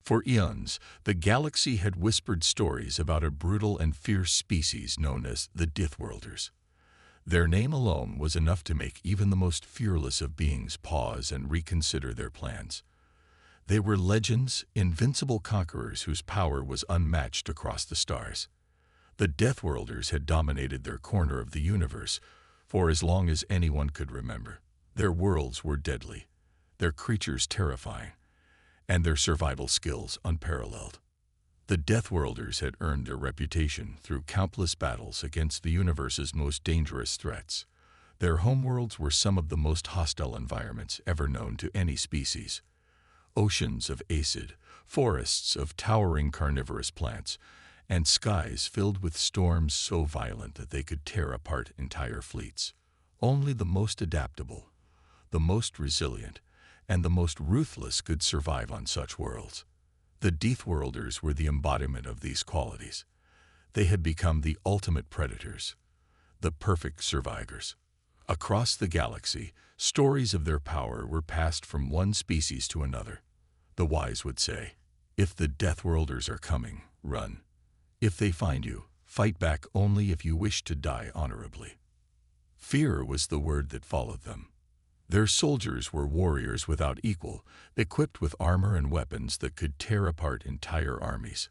For eons, the galaxy had whispered stories about a brutal and fierce species known as the Dithworlders. Their name alone was enough to make even the most fearless of beings pause and reconsider their plans. They were legends, invincible conquerors whose power was unmatched across the stars. The Dithworlders had dominated their corner of the universe for as long as anyone could remember. Their worlds were deadly, their creatures terrifying, and their survival skills unparalleled. The Dithworlders had earned their reputation through countless battles against the universe's most dangerous threats. Their homeworlds were some of the most hostile environments ever known to any species. Oceans of acid, forests of towering carnivorous plants, and skies filled with storms so violent that they could tear apart entire fleets. Only the most adaptable, the most resilient, and the most ruthless could survive on such worlds. The Dithworlders were the embodiment of these qualities. They had become the ultimate predators, the perfect survivors. Across the galaxy, stories of their power were passed from one species to another. The wise would say, "If the Dithworlders are coming, run. If they find you, fight back only if you wish to die honorably." Fear was the word that followed them. Their soldiers were warriors without equal, equipped with armor and weapons that could tear apart entire armies.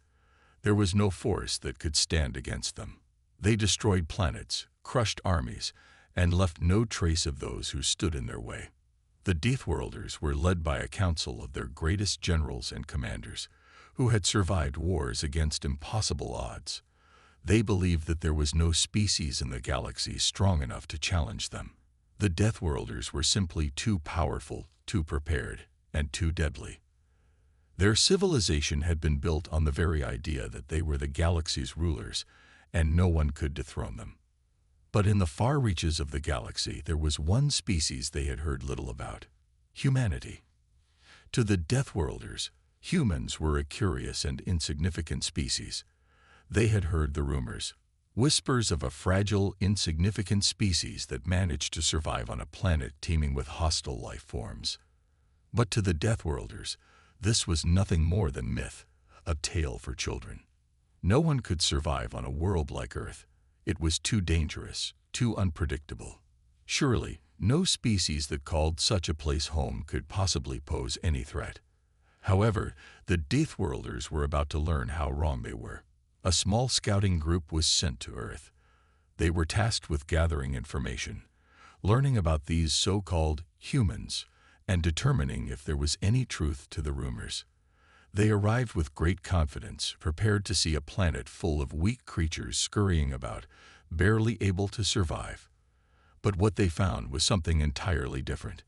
There was no force that could stand against them. They destroyed planets, crushed armies, and left no trace of those who stood in their way. The Dithworlders were led by a council of their greatest generals and commanders, who had survived wars against impossible odds. They believed that there was no species in the galaxy strong enough to challenge them. The Dithworlders were simply too powerful, too prepared, and too deadly. Their civilization had been built on the very idea that they were the galaxy's rulers, and no one could dethrone them. But in the far reaches of the galaxy, there was one species they had heard little about: humanity. To the Dithworlders, humans were a curious and insignificant species. They had heard the rumors, whispers of a fragile, insignificant species that managed to survive on a planet teeming with hostile life forms. But to the Dithworlders, this was nothing more than myth, a tale for children. No one could survive on a world like Earth. It was too dangerous, too unpredictable. Surely, no species that called such a place home could possibly pose any threat. However, the Dithworlders were about to learn how wrong they were. A small scouting group was sent to Earth. They were tasked with gathering information, learning about these so-called humans, and determining if there was any truth to the rumors. They arrived with great confidence, prepared to see a planet full of weak creatures scurrying about, barely able to survive. But what they found was something entirely different.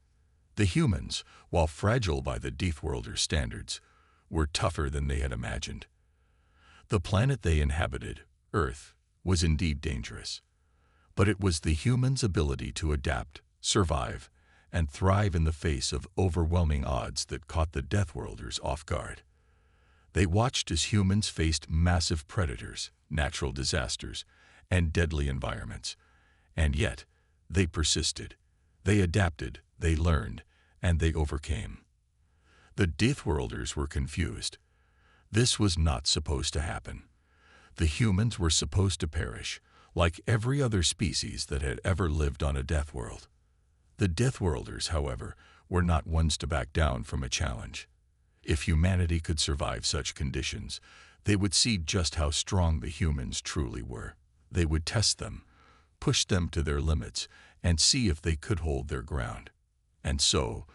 The humans, while fragile by the Dithworlder standards, were tougher than they had imagined. The planet they inhabited, Earth, was indeed dangerous. But it was the humans' ability to adapt, survive, and thrive in the face of overwhelming odds that caught the Dithworlders off guard. They watched as humans faced massive predators, natural disasters, and deadly environments. And yet, they persisted. They adapted, they learned, and they overcame. The Dithworlders were confused. This was not supposed to happen. The humans were supposed to perish, like every other species that had ever lived on a death world. The Dithworlders, however, were not ones to back down from a challenge. If humanity could survive such conditions, they would see just how strong the humans truly were. They would test them, push them to their limits, and see if they could hold their ground. And so,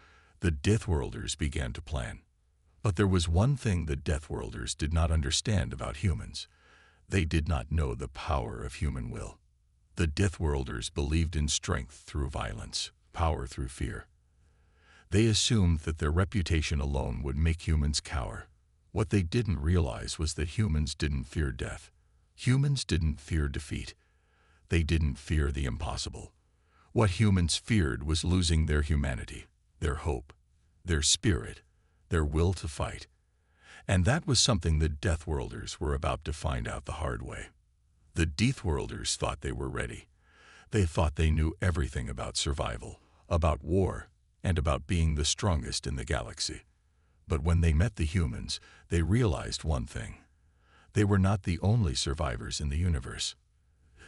the Dithworlders began to plan. But there was one thing the Dithworlders did not understand about humans. They did not know the power of human will. The Dithworlders believed in strength through violence, power through fear. They assumed that their reputation alone would make humans cower. What they didn't realize was that humans didn't fear death. Humans didn't fear defeat. They didn't fear the impossible. What humans feared was losing their humanity, their hope, their spirit, their will to fight. And that was something the Dithworlders were about to find out the hard way. The Dithworlders thought they were ready. They thought they knew everything about survival, about war, and about being the strongest in the galaxy. But when they met the humans, they realized one thing. They were not the only survivors in the universe.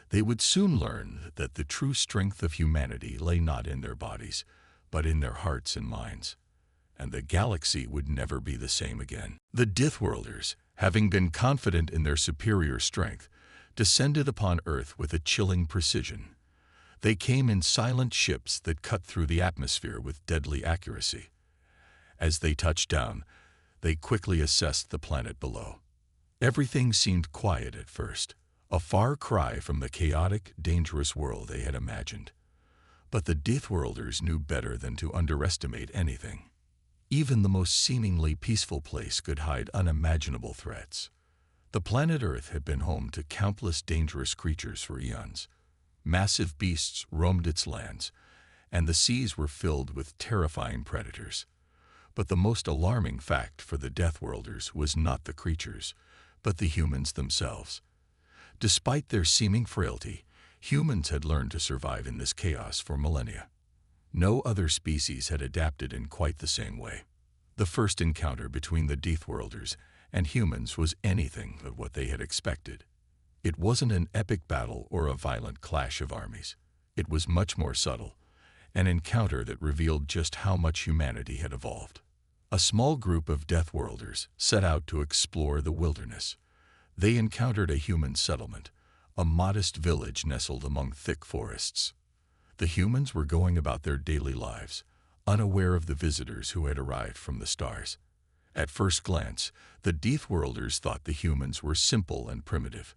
They would soon learn that the true strength of humanity lay not in their bodies, but in their hearts and minds. And the galaxy would never be the same again. The Dithworlders, having been confident in their superior strength, descended upon Earth with a chilling precision. They came in silent ships that cut through the atmosphere with deadly accuracy. As they touched down, they quickly assessed the planet below. Everything seemed quiet at first, a far cry from the chaotic, dangerous world they had imagined. But the Dithworlders knew better than to underestimate anything. Even the most seemingly peaceful place could hide unimaginable threats. The planet Earth had been home to countless dangerous creatures for eons. Massive beasts roamed its lands, and the seas were filled with terrifying predators. But the most alarming fact for the Dithworlders was not the creatures, but the humans themselves. Despite their seeming frailty, humans had learned to survive in this chaos for millennia. No other species had adapted in quite the same way. The first encounter between the Dithworlders and humans was anything but what they had expected. It wasn't an epic battle or a violent clash of armies. It was much more subtle, an encounter that revealed just how much humanity had evolved. A small group of Dithworlders set out to explore the wilderness. They encountered a human settlement, a modest village nestled among thick forests. The humans were going about their daily lives, unaware of the visitors who had arrived from the stars. At first glance, the Dithworlders thought the humans were simple and primitive,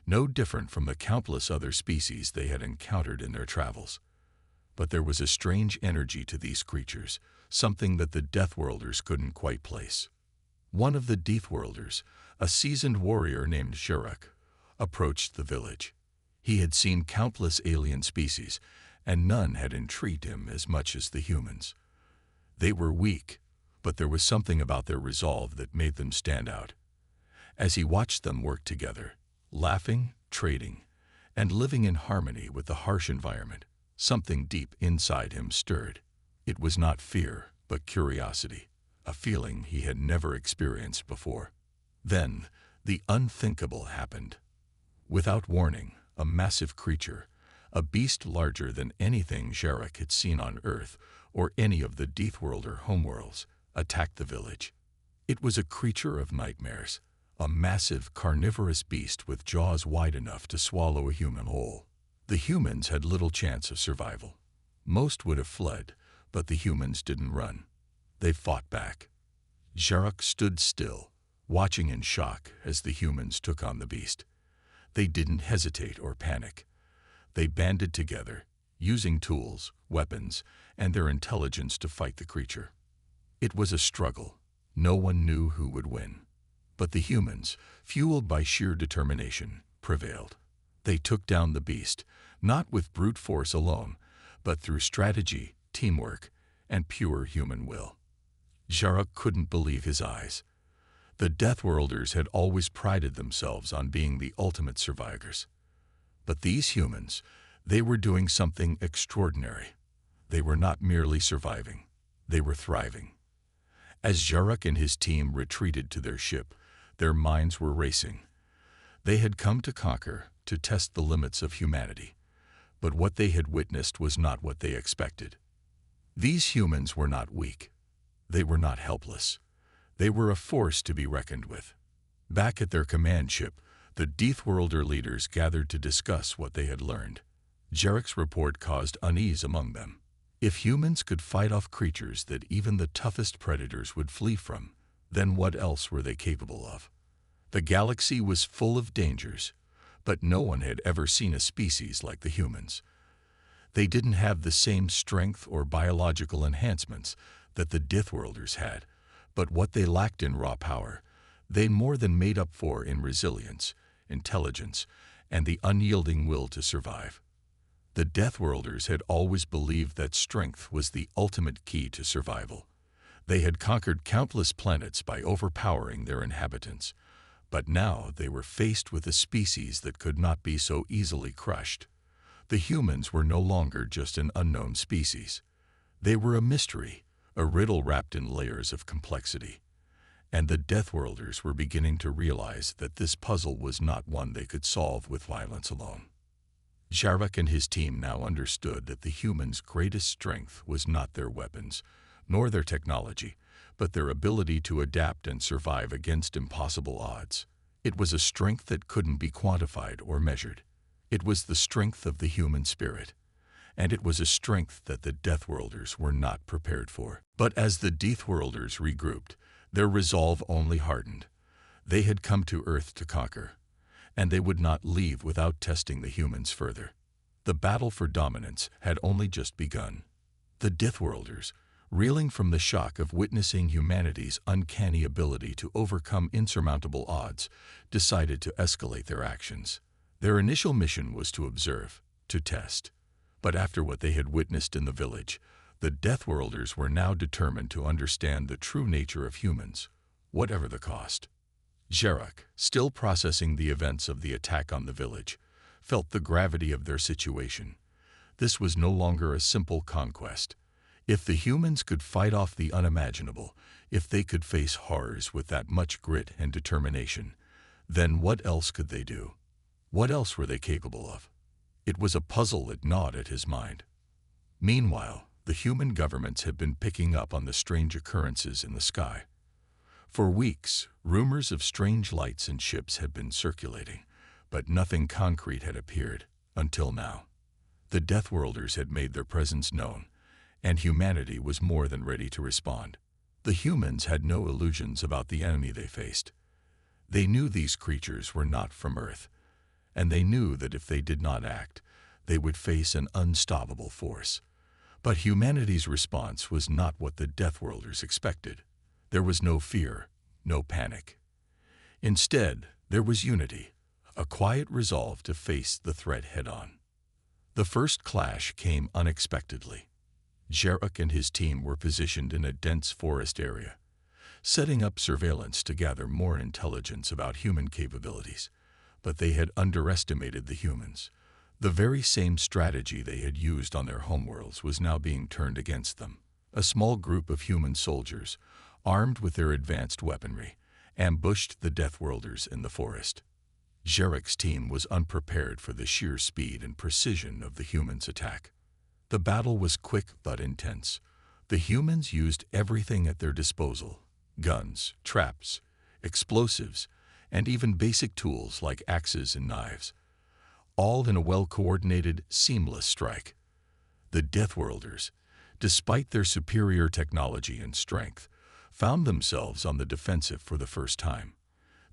no different from the countless other species they had encountered in their travels. But there was a strange energy to these creatures, something that the Dithworlders couldn't quite place. One of the Dithworlders, a seasoned warrior named Xhuruk, approached the village. He had seen countless alien species, and none had intrigued him as much as the humans. They were weak, but there was something about their resolve that made them stand out. As he watched them work together, laughing, trading, and living in harmony with the harsh environment, something deep inside him stirred. It was not fear, but curiosity, a feeling he had never experienced before. Then, the unthinkable happened. Without warning, a massive creature, a beast larger than anything Xhuruk had seen on Earth or any of the Dithworlder homeworlds, attacked the village. It was a creature of nightmares, a massive carnivorous beast with jaws wide enough to swallow a human whole. The humans had little chance of survival. Most would have fled, but the humans didn't run. They fought back. Xhuruk stood still, watching in shock as the humans took on the beast. They didn't hesitate or panic. They banded together, using tools, weapons, and their intelligence to fight the creature. It was a struggle. No one knew who would win. But the humans, fueled by sheer determination, prevailed. They took down the beast, not with brute force alone, but through strategy, teamwork, and pure human will. Xhuruk couldn't believe his eyes. The Dithworlders had always prided themselves on being the ultimate survivors. But these humans, they were doing something extraordinary. They were not merely surviving, they were thriving. As Xhuruk and his team retreated to their ship, their minds were racing. They had come to conquer, to test the limits of humanity. But what they had witnessed was not what they expected. These humans were not weak. They were not helpless. They were a force to be reckoned with. Back at their command ship, the Dithworlder leaders gathered to discuss what they had learned. Xhuruk's report caused unease among them. If humans could fight off creatures that even the toughest predators would flee from, then what else were they capable of? The galaxy was full of dangers, but no one had ever seen a species like the humans. They didn't have the same strength or biological enhancements that the Dithworlders had, but what they lacked in raw power, they more than made up for in resilience, intelligence, and the unyielding will to survive. The Dithworlders had always believed that strength was the ultimate key to survival. They had conquered countless planets by overpowering their inhabitants, but now they were faced with a species that could not be so easily crushed. The humans were no longer just an unknown species. They were a mystery, a riddle wrapped in layers of complexity. And the Deathworlders were beginning to realize that this puzzle was not one they could solve with violence alone. Jarek and his team now understood that the humans' greatest strength was not their weapons, nor their technology, but their ability to adapt and survive against impossible odds. It was a strength that couldn't be quantified or measured. It was the strength of the human spirit, and it was a strength that the Deathworlders were not prepared for. But as the Deathworlders regrouped, their resolve only hardened. They had come to Earth to conquer, and they would not leave without testing the humans further. The battle for dominance had only just begun. The Deathworlders, reeling from the shock of witnessing humanity's uncanny ability to overcome insurmountable odds, decided to escalate their actions. Their initial mission was to observe, to test. But after what they had witnessed in the village, the Deathworlders were now determined to understand the true nature of humans, whatever the cost. Jarek, still processing the events of the attack on the village, felt the gravity of their situation. This was no longer a simple conquest. If the humans could fight off the unimaginable, if they could face horrors with that much grit and determination, then what else could they do? What else were they capable of? It was a puzzle that gnawed at his mind. Meanwhile, the human governments had been picking up on the strange occurrences in the sky. For weeks, rumors of strange lights and ships had been circulating, but nothing concrete had appeared, until now. The Deathworlders had made their presence known, and humanity was more than ready to respond. The humans had no illusions about the enemy they faced. They knew these creatures were not from Earth, and they knew that if they did not act, they would face an unstoppable force. But humanity's response was not what the Deathworlders expected. There was no fear, no panic. Instead, there was unity, a quiet resolve to face the threat head-on. The first clash came unexpectedly. Jarek and his team were positioned in a dense forest area, setting up surveillance to gather more intelligence about human capabilities. But they had underestimated the humans. The very same strategy they had used on their homeworlds was now being turned against them. A small group of human soldiers, armed with their advanced weaponry, ambushed the Deathworlders in the forest. Jarek's team was unprepared for the sheer speed and precision of the humans' attack. The battle was quick but intense. The humans used everything at their disposal: guns, traps, explosives, and even basic tools like axes and knives, all in a well-coordinated, seamless strike. The Deathworlders, despite their superior technology and strength, found themselves on the defensive for the first time.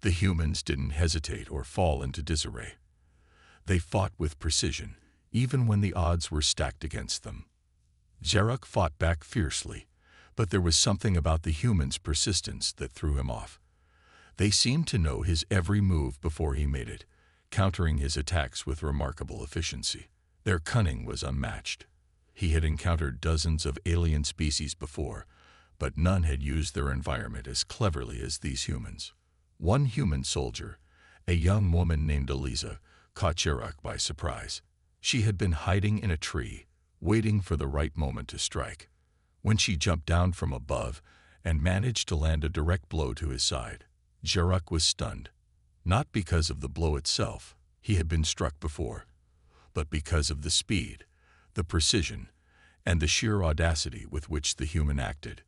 The humans didn't hesitate or fall into disarray. They fought with precision, even when the odds were stacked against them. Jarek fought back fiercely, but there was something about the humans' persistence that threw him off. They seemed to know his every move before he made it, countering his attacks with remarkable efficiency. Their cunning was unmatched. He had encountered dozens of alien species before, but none had used their environment as cleverly as these humans. One human soldier, a young woman named Eliza, caught Jarek by surprise. She had been hiding in a tree, waiting for the right moment to strike. When she jumped down from above and managed to land a direct blow to his side, Jarek was stunned. Not because of the blow itself, he had been struck before, but because of the speed, the precision, and the sheer audacity with which the human acted.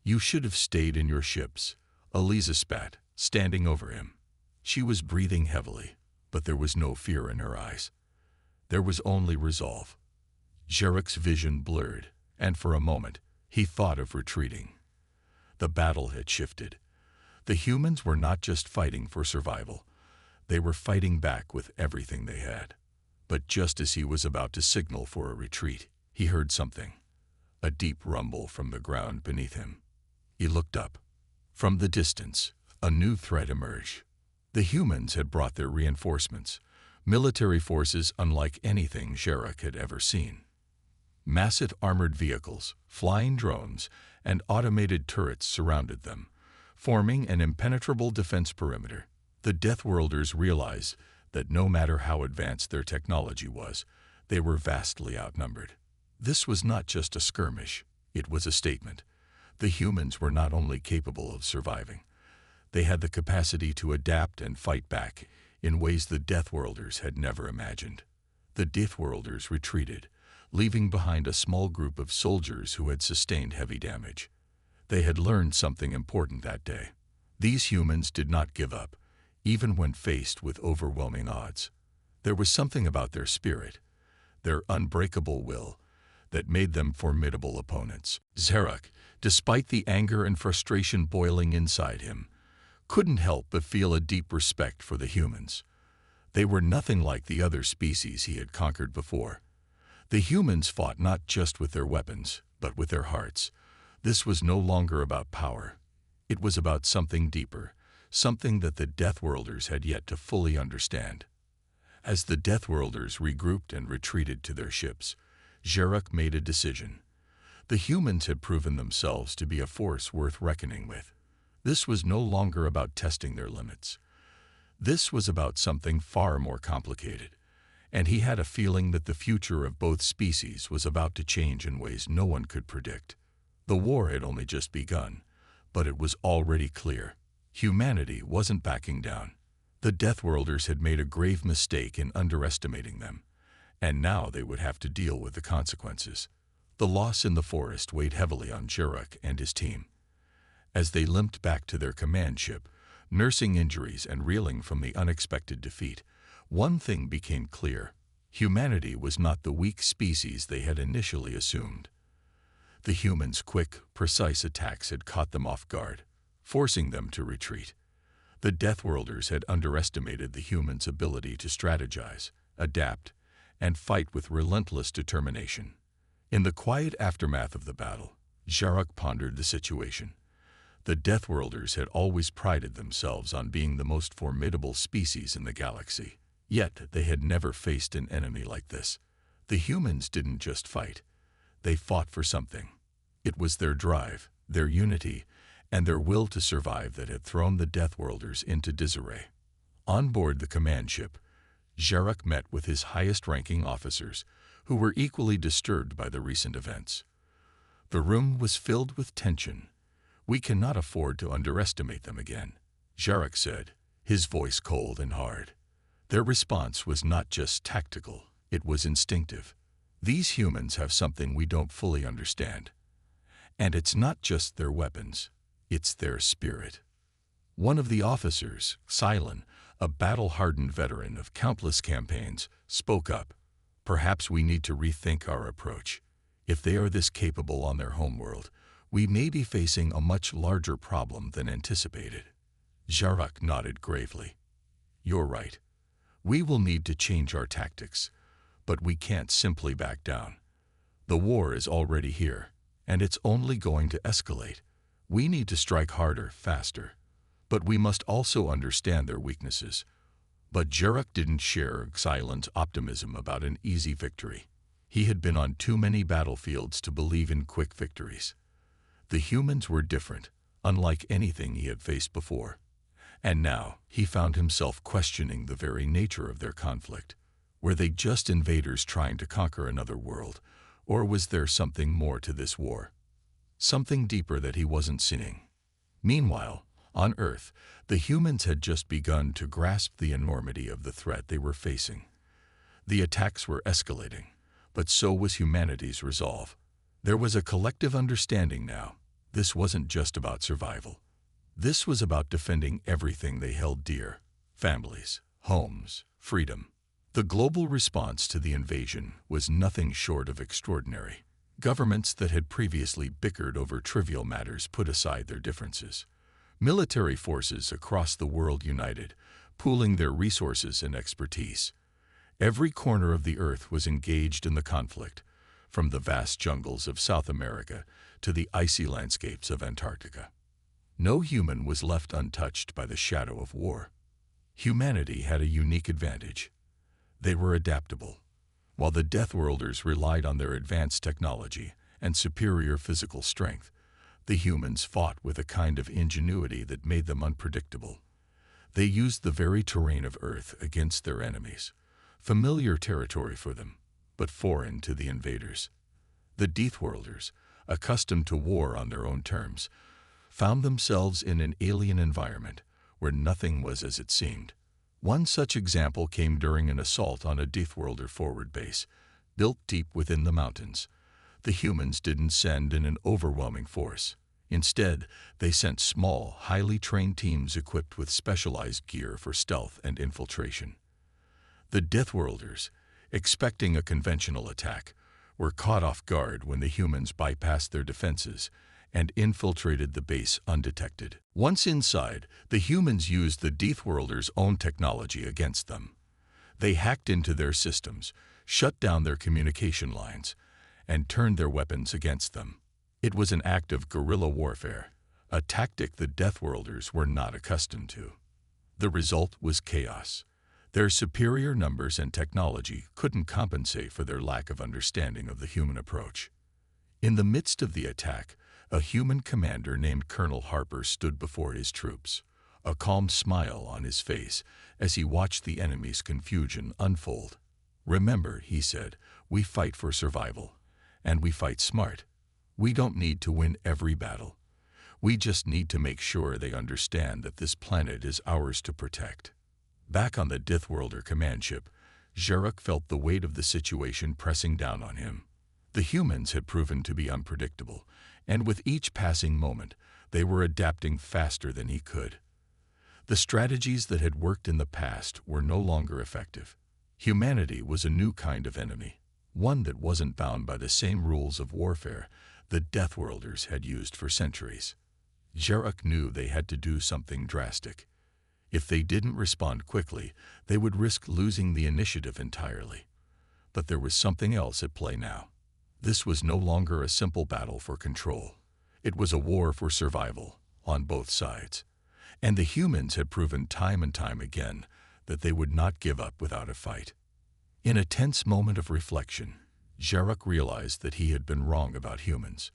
"You should have stayed in your ships," Eliza spat, standing over him. She was breathing heavily, but there was no fear in her eyes. There was only resolve. Jarek's vision blurred, and for a moment, he thought of retreating. The battle had shifted. The humans were not just fighting for survival. They were fighting back with everything they had. But just as he was about to signal for a retreat, he heard something, a deep rumble from the ground beneath him. He looked up. From the distance, a new threat emerged. The humans had brought their reinforcements, military forces unlike anything Jarek had ever seen. Massive armored vehicles, flying drones, and automated turrets surrounded them, forming an impenetrable defense perimeter. The Deathworlders realized that no matter how advanced their technology was, they were vastly outnumbered. This was not just a skirmish, it was a statement. The humans were not only capable of surviving, they had the capacity to adapt and fight back in ways the Deathworlders had never imagined. The Deathworlders retreated, leaving behind a small group of soldiers who had sustained heavy damage. They had learned something important that day. These humans did not give up, even when faced with overwhelming odds. There was something about their spirit, their unbreakable will, that made them formidable opponents. Zarak, despite the anger and frustration boiling inside him, couldn't help but feel a deep respect for the humans. They were nothing like the other species he had conquered before. The humans fought not just with their weapons, but with their hearts. This was no longer about power. It was about something deeper, something that the Deathworlders had yet to fully understand. As the Deathworlders regrouped and retreated to their ships, Zarak made a decision. The humans had proven themselves to be a force worth reckoning with. This was no longer about testing their limits. This was about something far more complicated, and he had a feeling that the future of both species was about to change in ways no one could predict. The war had only just begun, but it was already clear. Humanity wasn't backing down. The Deathworlders had made a grave mistake in underestimating them, and now they would have to deal with the consequences. The loss in the forest weighed heavily on Zarak and his team. As they limped back to their command ship, nursing injuries and reeling from the unexpected defeat, one thing became clear. Humanity was not the weak species they had initially assumed. The humans' quick, precise attacks had caught them off guard, forcing them to retreat. The Deathworlders had underestimated the humans' ability to strategize, adapt, and fight with relentless determination. In the quiet aftermath of the battle, Zarak pondered the situation. The Deathworlders had always prided themselves on being the most formidable species in the galaxy. Yet they had never faced an enemy like this. The humans didn't just fight. They fought for something. It was their drive, their unity, and their will to survive that had thrown the Deathworlders into disarray. On board the command ship, Zarak met with his highest-ranking officers, who were equally disturbed by the recent events. The room was filled with tension. "We cannot afford to underestimate them again," Zarak said, his voice cold and hard. Their response was not just tactical, it was instinctive. These humans have something we don't fully understand. And it's not just their weapons, it's their spirit. One of the officers, Silen, a battle-hardened veteran of countless campaigns, spoke up. "Perhaps we need to rethink our approach. If they are this capable on their homeworld, we may be facing a much larger problem than anticipated." Zarak nodded gravely. "You're right. We will need to change our tactics, but we can't simply back down. The war is already here, and it's only going to escalate. We need to strike harder, faster. But we must also understand their weaknesses." But Zarak didn't share Silen's optimism about an easy victory. He had been on too many battlefields to believe in quick victories. The humans were different, unlike anything he had faced before. And now he found himself questioning the very nature of their conflict. Were they just invaders trying to conquer another world, or was there something more to this war? Something deeper that he wasn't seeing. Meanwhile, on Earth, the humans had just begun to grasp the enormity of the threat they were facing. The attacks were escalating, but so was humanity's resolve. There was a collective understanding now. This wasn't just about survival. This was about defending everything they held dear: families, homes, freedom. The global response to the invasion was nothing short of extraordinary. Governments that had previously bickered over trivial matters put aside their differences. Military forces across the world united, pooling their resources and expertise. Every corner of the Earth was engaged in the conflict, from the vast jungles of South America to the icy landscapes of Antarctica. No human was left untouched by the shadow of war. Humanity had a unique advantage. They were adaptable. While the Deathworlders relied on their advanced technology and superior physical strength, the humans fought with a kind of ingenuity that made them unpredictable. They used the very terrain of Earth against their enemies, familiar territory for them, but foreign to the invaders. The Deathworlders, accustomed to war on their own terms, found themselves in an alien environment where nothing was as it seemed. One such example came during an assault on a Deathworlder forward base, built deep within the mountains. The humans didn't send in an overwhelming force. Instead, they sent small, highly trained teams equipped with specialized gear for stealth and infiltration. The Deathworlders, expecting a conventional attack, were caught off guard when the humans bypassed their defenses and infiltrated the base undetected. Once inside, the humans used the Deathworlders' own technology against them. They hacked into their systems, shut down their communication lines, and turned their weapons against them. It was an act of guerrilla warfare, a tactic the Deathworlders were not accustomed to. The result was chaos. Their superior numbers and technology couldn't compensate for their lack of understanding of the human approach. In the midst of the attack, a human commander named Colonel Harper stood before his troops, a calm smile on his face as he watched the enemy's confusion unfold. "Remember," he said, "we fight for survival, and we fight smart. We don't need to win every battle. We just need to make sure they understand that this planet is ours to protect." Back on the Deathworlder command ship, Jarek felt the weight of the situation pressing down on him. The humans had proven to be unpredictable, and with each passing moment, they were adapting faster than he could. The strategies that had worked in the past were no longer effective. Humanity was a new kind of enemy, one that wasn't bound by the same rules of warfare the Deathworlders had used for centuries. Jarek knew they had to do something drastic. If they didn't respond quickly, they would risk losing the initiative entirely. But there was something else at play now. This was no longer a simple battle for control. It was a war for survival, on both sides. And the humans had proven time and time again that they would not give up without a fight. In a tense moment of reflection, Jarek realized that he had been wrong about humans.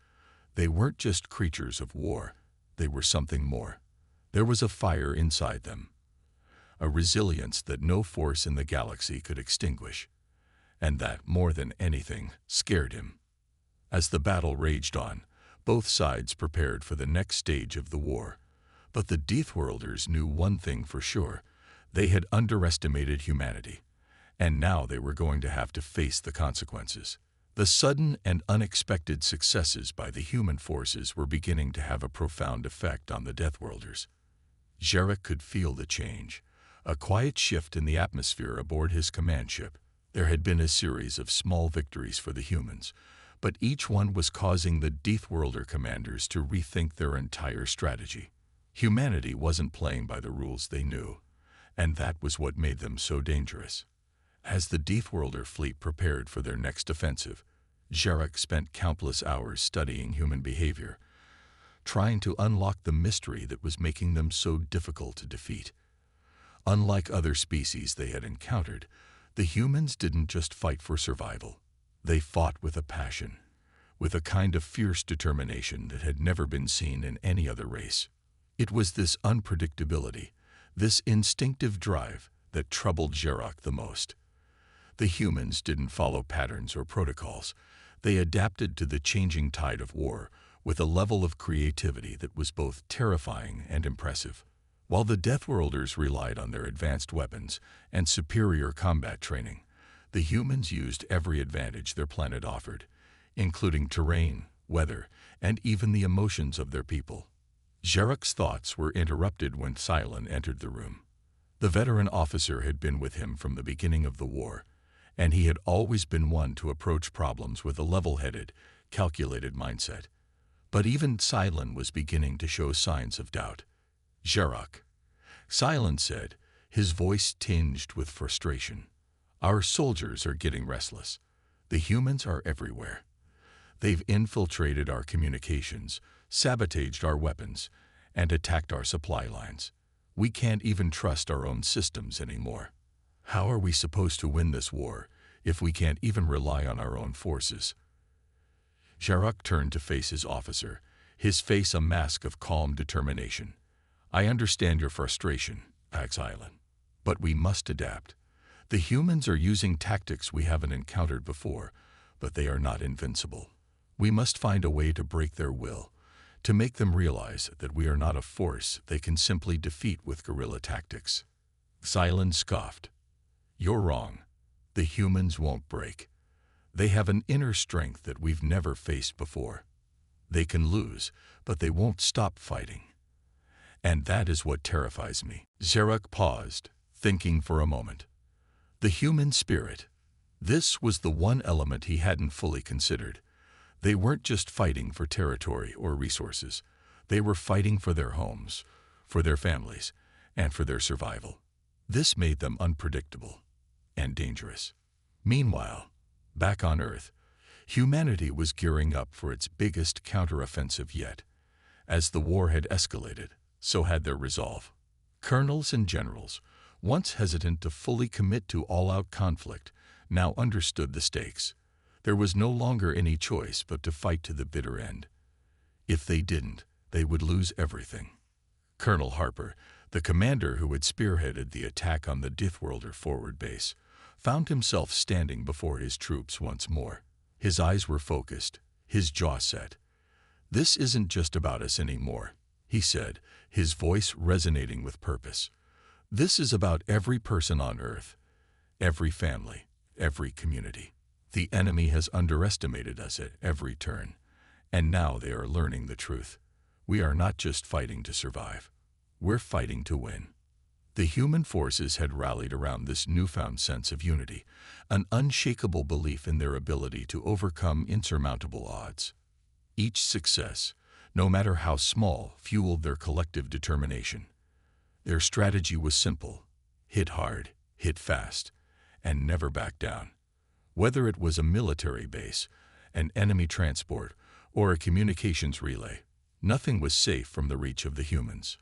They weren't just creatures of war. They were something more. There was a fire inside them, a resilience that no force in the galaxy could extinguish, and that, more than anything, scared him. As the battle raged on, both sides prepared for the next stage of the war. But the Deathworlders knew one thing for sure: they had underestimated humanity, and now they were going to have to face the consequences. The sudden and unexpected successes by the human forces were beginning to have a profound effect on the Deathworlders. Jarek could feel the change, a quiet shift in the atmosphere aboard his command ship. There had been a series of small victories for the humans, but each one was causing the Deathworlder commanders to rethink their entire strategy. Humanity wasn't playing by the rules they knew, and that was what made them so dangerous. As the Deathworlder fleet prepared for their next offensive, Jarek spent countless hours studying human behavior, trying to unlock the mystery that was making them so difficult to defeat. Unlike other species they had encountered, the humans didn't just fight for survival. They fought with a passion, with a kind of fierce determination that had never been seen in any other race. It was this unpredictability, this instinctive drive, that troubled Jarek the most. The humans didn't follow patterns or protocols. They adapted to the changing tide of war with a level of creativity that was both terrifying and impressive. While the Deathworlders relied on their advanced weapons and superior combat training, the humans used every advantage their planet offered, including terrain, weather, and even the emotions of their people. Jarek's thoughts were interrupted when Cylon entered the room. The veteran officer had been with him from the beginning of the war, and he had always been one to approach problems with a level-headed, calculated mindset. But even Cylon was beginning to show signs of doubt. "Jarek," Cylon said, his voice tinged with frustration, "our soldiers are getting restless. The humans are everywhere. They've infiltrated our communications, sabotaged our weapons, and attacked our supply lines. We can't even trust our own systems anymore. How are we supposed to win this war if we can't even rely on our own forces?" Jarek turned to face his officer, his face a mask of calm determination. "I understand your frustration, Cylon, but we must adapt. The humans are using tactics we haven't encountered before, but they are not invincible. We must find a way to break their will, to make them realize that we are not a force they can simply defeat with guerrilla tactics. Xylan scoffed. You're wrong. The humans won't break. They have an inner strength that we've never faced before. They can lose, but they won't stop fighting. And that is what terrifies me. Xerac paused, thinking for a moment. The human spirit. This was the one element he hadn't fully considered. They weren't just fighting for territory or resources. They were fighting for their homes, for their families, and for their survival. This made them unpredictable and dangerous. Meanwhile, back on Earth, humanity was gearing up for its biggest counteroffensive yet. As the war had escalated, so had their resolve. Colonels and generals, once hesitant to fully commit to all-out conflict, now understood the stakes. There was no longer any choice but to fight to the bitter end. If they didn't, they would lose everything. Colonel Harper, the commander who had spearheaded the attack on the Dithworlder forward base, found himself standing before his troops once more. His eyes were focused, his jaw set. "This isn't just about us anymore," he said, his voice resonating with purpose. "This is about every person on Earth, every family, every community. The enemy has underestimated us at every turn, and now they are learning the truth. We are not just fighting to survive. We're fighting to win." The human forces had rallied around this newfound sense of unity, an unshakable belief in their ability to overcome insurmountable odds. Each success, no matter how small, fueled their collective determination. Their strategy was simple: hit hard, hit fast, and never back down. Whether it was a military base, an enemy transport, or a communications relay, nothing was safe from the reach of the humans.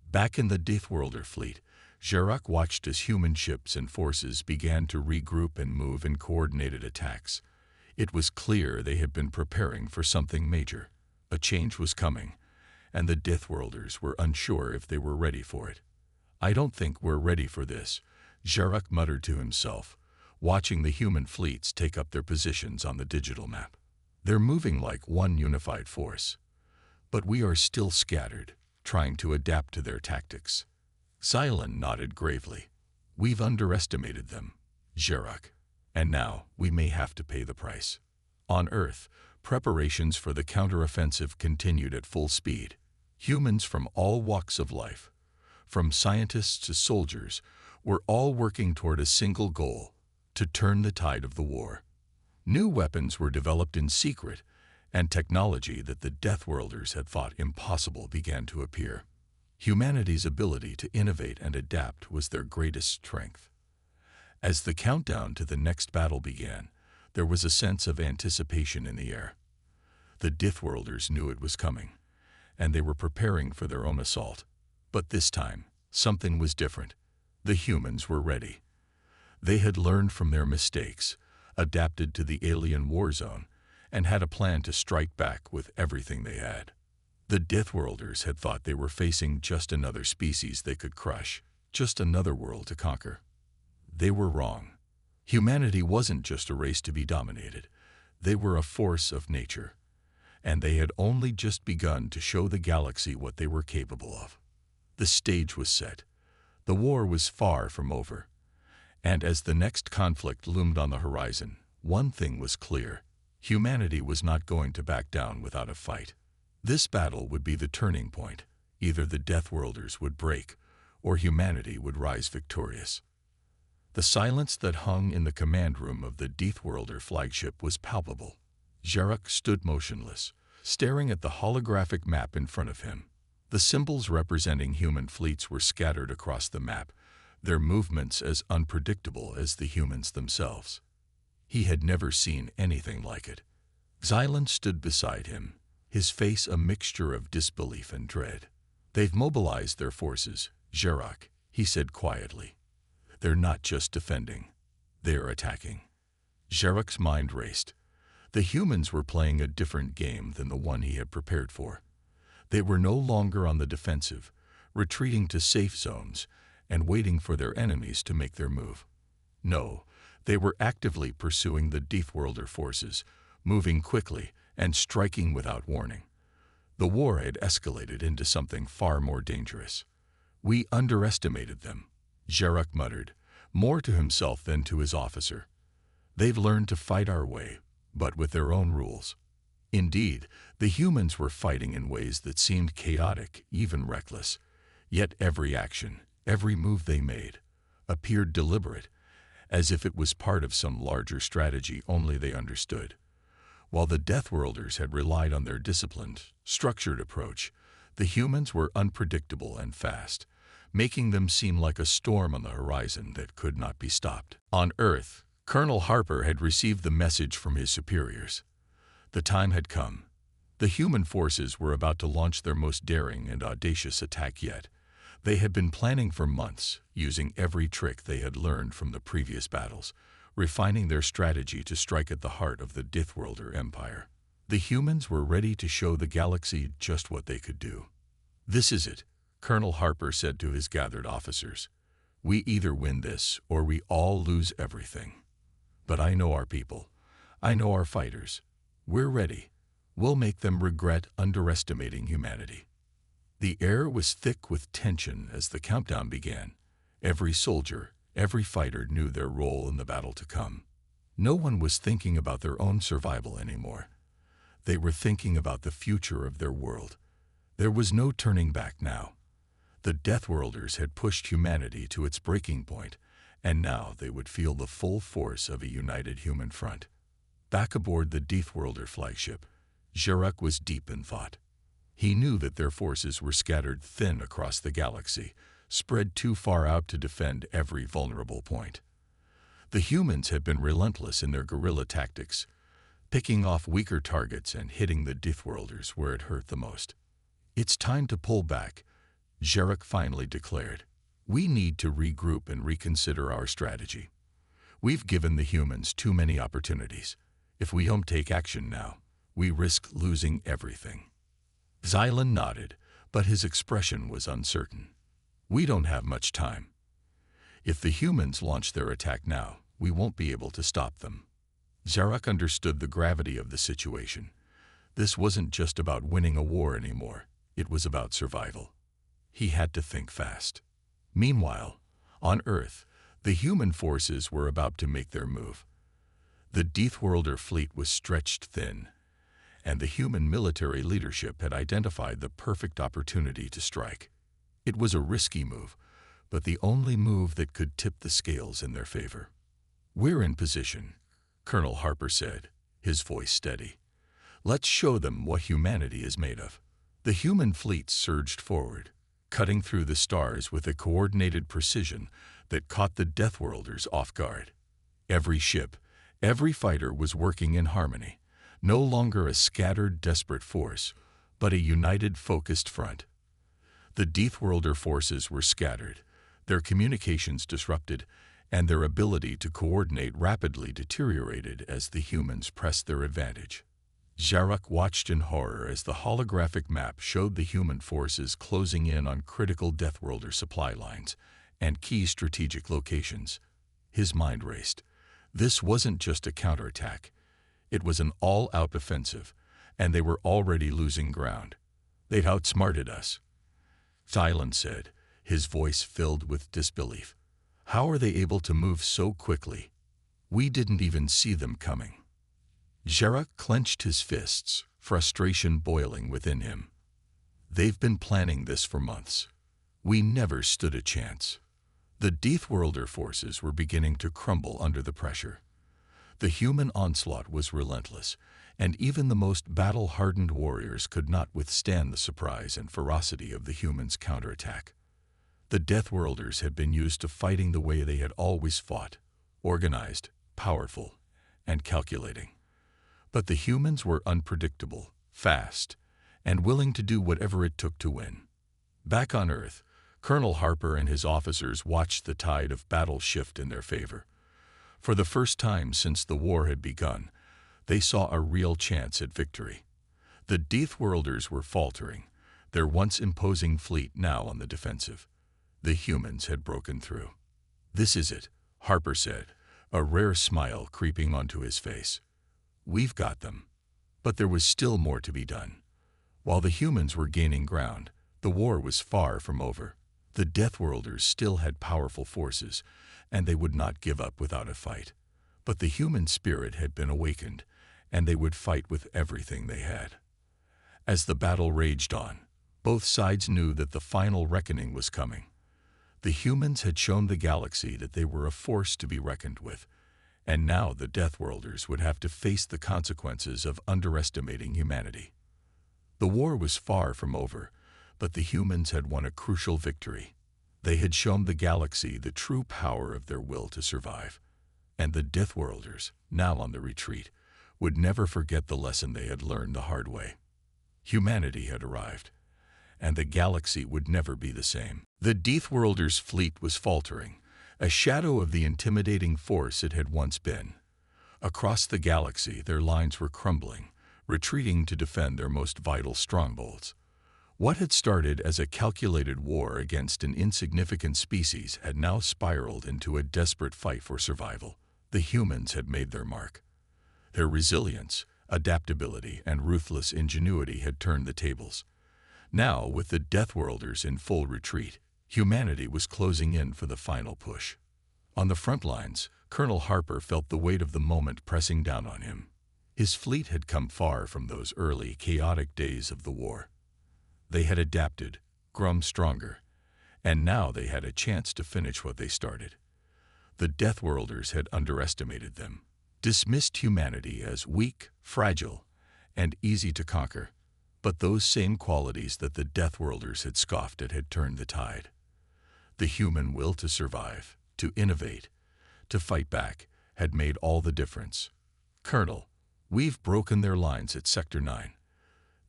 Back in the Dithworlder fleet, Xerac watched as human ships and forces began to regroup and move in coordinated attacks. It was clear they had been preparing for something major. A change was coming, and the Dithworlders were unsure if they were ready for it. "I don't think we're ready for this," Xerac muttered to himself, watching the human fleets take up their positions on the digital map. "They're moving like one unified force. But we are still scattered, trying to adapt to their tactics." Xylan nodded gravely. "We've underestimated them, Xerac, and now we may have to pay the price." On Earth, preparations for the counteroffensive continued at full speed. Humans from all walks of life, from scientists to soldiers, were all working toward a single goal: to turn the tide of the war. New weapons were developed in secret, and technology that the Dithworlders had thought impossible began to appear. Humanity's ability to innovate and adapt was their greatest strength. As the countdown to the next battle began, there was a sense of anticipation in the air. The Dithworlders knew it was coming, and they were preparing for their own assault. But this time, something was different. The humans were ready. They had learned from their mistakes, adapted to the alien war zone, and had a plan to strike back with everything they had. The Dithworlders had thought they were facing just another species they could crush, just another world to conquer. They were wrong. Humanity wasn't just a race to be dominated. They were a force of nature, and they had only just begun to show the galaxy what they were capable of. The stage was set. The war was far from over. And as the next conflict loomed on the horizon, one thing was clear: humanity was not going to back down without a fight. This battle would be the turning point. Either the Dithworlders would break, or humanity would rise victorious. The silence that hung in the command room of the Dithworlder flagship was palpable. Xerac stood motionless, staring at the holographic map in front of him. The symbols representing human fleets were scattered across the map, their movements as unpredictable as the humans themselves. He had never seen anything like it. Xylan stood beside him, his face a mixture of disbelief and dread. "They've mobilized their forces, Xerac," he said quietly. "They're not just defending. They're attacking." Xerac's mind raced. The humans were playing a different game than the one he had prepared for. They were no longer on the defensive, retreating to safe zones and waiting for their enemies to make their move. No, they were actively pursuing the Dithworlder forces, moving quickly and striking without warning. The war had escalated into something far more dangerous. "We underestimated them," Jarek muttered, more to himself than to his officer. "They've learned to fight our way, but with their own rules." Indeed, the humans were fighting in ways that seemed chaotic, even reckless. Yet every action, every move they made, appeared deliberate, as if it was part of some larger strategy only they understood. While the Deathworlders had relied on their disciplined, structured approach, the humans were unpredictable and fast, making them seem like a storm on the horizon that could not be stopped. On Earth, Colonel Harper had received the message from his superiors. The time had come. The human forces were about to launch their most daring and audacious attack yet. They had been planning for months, using every trick they had learned from the previous battles, refining their strategy to strike at the heart of the Deathworlder Empire. The humans were ready to show the galaxy just what they could do. "This is it," Colonel Harper said to his gathered officers. "We either win this or we all lose everything. But I know our people. I know our fighters. We're ready. We'll make them regret underestimating humanity." The air was thick with tension as the countdown began. Every soldier, every fighter knew their role in the battle to come. No one was thinking about their own survival anymore. They were thinking about the future of their world. There was no turning back now. The Deathworlders had pushed humanity to its breaking point, and now they would feel the full force of a united human front. Back aboard the Deathworlder flagship, Jarek was deep in thought. He knew that their forces were scattered thin across the galaxy, spread too far out to defend every vulnerable point. The humans had been relentless in their guerrilla tactics, picking off weaker targets and hitting the Deathworlders where it hurt the most. "It's time to pull back," Jarek finally declared. "We need to regroup and reconsider our strategy. We've given the humans too many opportunities. If we don't take action now, we risk losing everything." Xylan nodded, but his expression was uncertain. "We don't have much time. If the humans launch their attack now, we won't be able to stop them." Jarek understood the gravity of the situation. This wasn't just about winning a war anymore. It was about survival. He had to think fast. Meanwhile, on Earth, the human forces were about to make their move. The Deathworlder fleet was stretched thin, and the human military leadership had identified the perfect opportunity to strike. It was a risky move, but the only move that could tip the scales in their favor. "We're in position," Colonel Harper said, his voice steady. "Let's show them what humanity is made of." The human fleet surged forward, cutting through the stars with a coordinated precision that caught the Deathworlders off guard. Every ship, every fighter was working in harmony, no longer a scattered, desperate force, but a united, focused front. The Deathworlder forces were scattered, their communications disrupted, and their ability to coordinate rapidly deteriorated as the humans pressed their advantage. Jarek watched in horror as the holographic map showed the human forces closing in on critical Deathworlder supply lines and key strategic locations. His mind raced. This wasn't just a counterattack. It was an all-out offensive, and they were already losing ground. "They've outsmarted us," Xylan said, his voice filled with disbelief. "How are they able to move so quickly? We didn't even see them coming." Jarek clenched his fists, frustration boiling within him. "They've been planning this for months. We never stood a chance." The Deathworlder forces were beginning to crumble under the pressure. The human onslaught was relentless, and even the most battle-hardened warriors could not withstand the surprise and ferocity of the humans' counterattack. The Deathworlders had been used to fighting the way they had always fought, organized, powerful, and calculating. But the humans were unpredictable, fast, and willing to do whatever it took to win. Back on Earth, Colonel Harper and his officers watched the tide of battle shift in their favor. For the first time since the war had begun, they saw a real chance at victory. The Deathworlders were faltering, their once imposing fleet now on the defensive. The humans had broken through. "This is it," Harper said, a rare smile creeping onto his face. "We've got them." But there was still more to be done. While the humans were gaining ground, the war was far from over. The Deathworlders still had powerful forces, and they would not give up without a fight. But the human spirit had been awakened, and they would fight with everything they had. As the battle raged on, both sides knew that the final reckoning was coming. The humans had shown the galaxy that they were a force to be reckoned with, and now the Deathworlders would have to face the consequences of underestimating humanity. The war was far from over, but the humans had won a crucial victory. They had shown the galaxy the true power of their will to survive, and the Deathworlders, now on the retreat, would never forget the lesson they had learned the hard way. Humanity had arrived, and the galaxy would never be the same. The Deathworlders' fleet was faltering, a shadow of the intimidating force it had once been. Across the galaxy, their lines were crumbling, retreating to defend their most vital strongholds. What had started as a calculated war against an insignificant species had now spiraled into a desperate fight for survival. The humans had made their mark. Their resilience, adaptability, and ruthless ingenuity had turned the tables. Now, with the Deathworlders in full retreat, humanity was closing in for the final push. On the front lines, Colonel Harper felt the weight of the moment pressing down on him. His fleet had come far from those early, chaotic days of the war. They had adapted, grown stronger, and now they had a chance to finish what they started. The Deathworlders had underestimated them, dismissed humanity as weak, fragile, and easy to conquer. But those same qualities that the Deathworlders had scoffed at had turned the tide. The human will to survive, to innovate, to fight back, had made all the difference. "Colonel, we've broken their lines at Sector 9.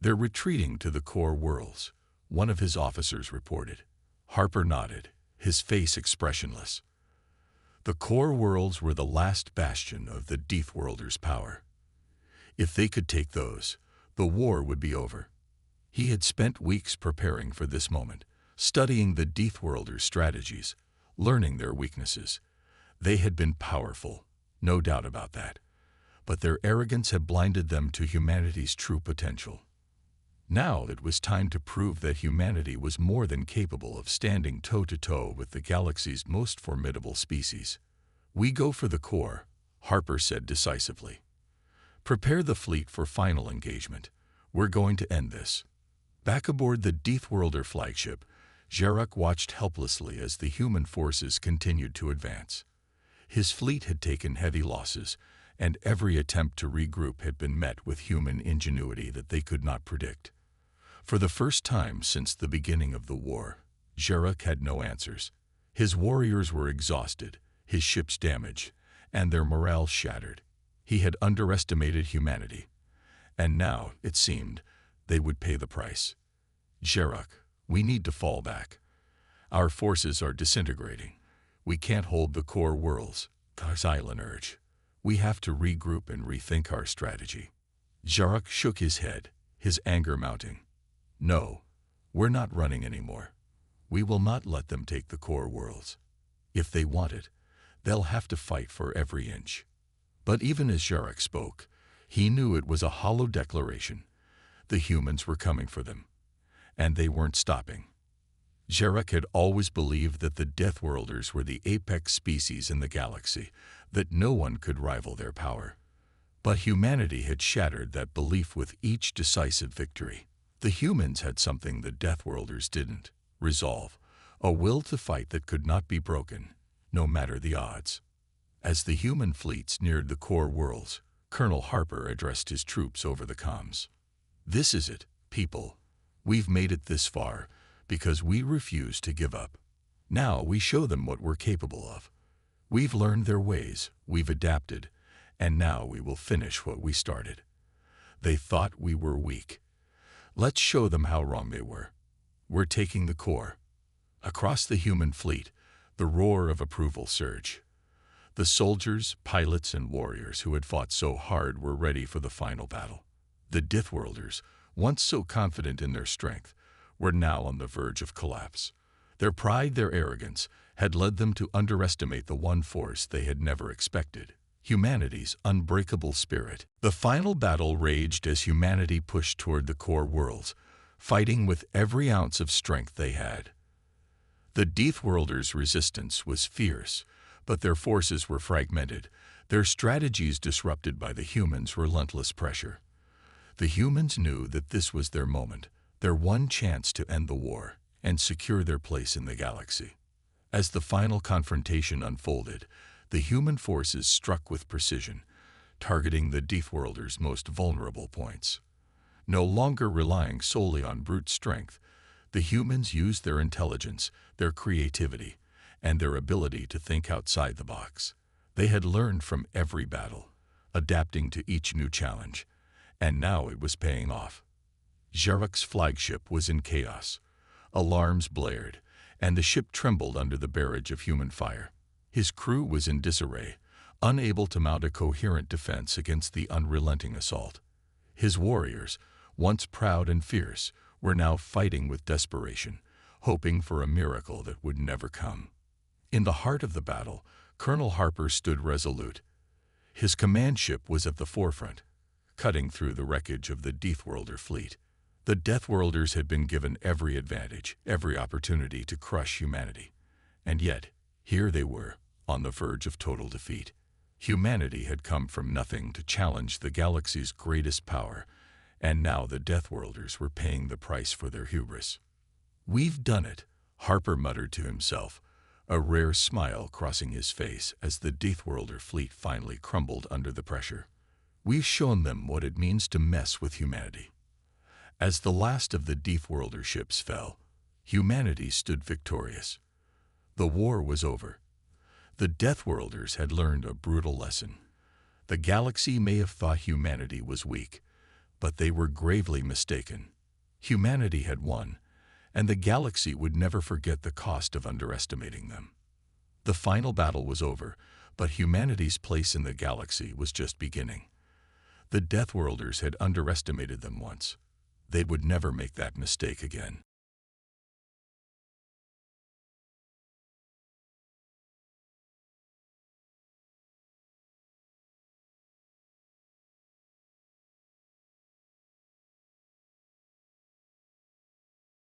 They're retreating to the core worlds," one of his officers reported. Harper nodded, his face expressionless. The core worlds were the last bastion of the Deathworlders' power. If they could take those, the war would be over. He had spent weeks preparing for this moment, studying the Deathworlders' strategies, learning their weaknesses. They had been powerful, no doubt about that, but their arrogance had blinded them to humanity's true potential. Now it was time to prove that humanity was more than capable of standing toe-to-toe with the galaxy's most formidable species. "We go for the core," Harper said decisively. "Prepare the fleet for final engagement. We're going to end this." Back aboard the Deathworlder flagship, Jarek watched helplessly as the human forces continued to advance. His fleet had taken heavy losses, and every attempt to regroup had been met with human ingenuity that they could not predict. For the first time since the beginning of the war, Jarek had no answers. His warriors were exhausted, his ships damaged, and their morale shattered. He had underestimated humanity, and now, it seemed, they would pay the price. "Jarek, we need to fall back. Our forces are disintegrating. We can't hold the core worlds," Xylan urged. "We have to regroup and rethink our strategy." Jarek shook his head, his anger mounting. "No, we're not running anymore. We will not let them take the core worlds. If they want it, they'll have to fight for every inch." But even as Jarek spoke, he knew it was a hollow declaration. The humans were coming for them, and they weren't stopping. Jarek had always believed that the Deathworlders were the apex species in the galaxy, that no one could rival their power. But humanity had shattered that belief with each decisive victory. The humans had something the Deathworlders didn't: resolve, a will to fight that could not be broken, no matter the odds. As the human fleets neared the core worlds, Colonel Harper addressed his troops over the comms. "This is it, people. We've made it this far because we refuse to give up. Now we show them what we're capable of. We've learned their ways, we've adapted, and now we will finish what we started. They thought we were weak. Let's show them how wrong they were. We're taking the core." Across the human fleet, the roar of approval surged. The soldiers, pilots, and warriors who had fought so hard were ready for the final battle. The Deathworlders, once so confident in their strength, were now on the verge of collapse. Their pride, their arrogance, had led them to underestimate the one force they had never expected: humanity's unbreakable spirit. The final battle raged as humanity pushed toward the core worlds, fighting with every ounce of strength they had. The Deathworlders' resistance was fierce, but their forces were fragmented, their strategies disrupted by the humans' relentless pressure. The humans knew that this was their moment, their one chance to end the war and secure their place in the galaxy. As the final confrontation unfolded, the human forces struck with precision, targeting the Deathworlders' most vulnerable points. No longer relying solely on brute strength, the humans used their intelligence, their creativity, and their ability to think outside the box. They had learned from every battle, adapting to each new challenge, and now it was paying off. Jarek's flagship was in chaos. Alarms blared, and the ship trembled under the barrage of human fire. His crew was in disarray, unable to mount a coherent defense against the unrelenting assault. His warriors, once proud and fierce, were now fighting with desperation, hoping for a miracle that would never come. In the heart of the battle, Colonel Harper stood resolute. His command ship was at the forefront, cutting through the wreckage of the Deathworlder fleet. The Deathworlders had been given every advantage, every opportunity to crush humanity. And yet, here they were, on the verge of total defeat. Humanity had come from nothing to challenge the galaxy's greatest power, and now the Deathworlders were paying the price for their hubris. "We've done it," Harper muttered to himself, a rare smile crossing his face as the Deathworlder fleet finally crumbled under the pressure. "We've shown them what it means to mess with humanity." As the last of the Deathworlder ships fell, humanity stood victorious. The war was over. The Deathworlders had learned a brutal lesson. The galaxy may have thought humanity was weak, but they were gravely mistaken. Humanity had won, and the galaxy would never forget the cost of underestimating them. The final battle was over, but humanity's place in the galaxy was just beginning. The Deathworlders had underestimated them once. They would never make that mistake again.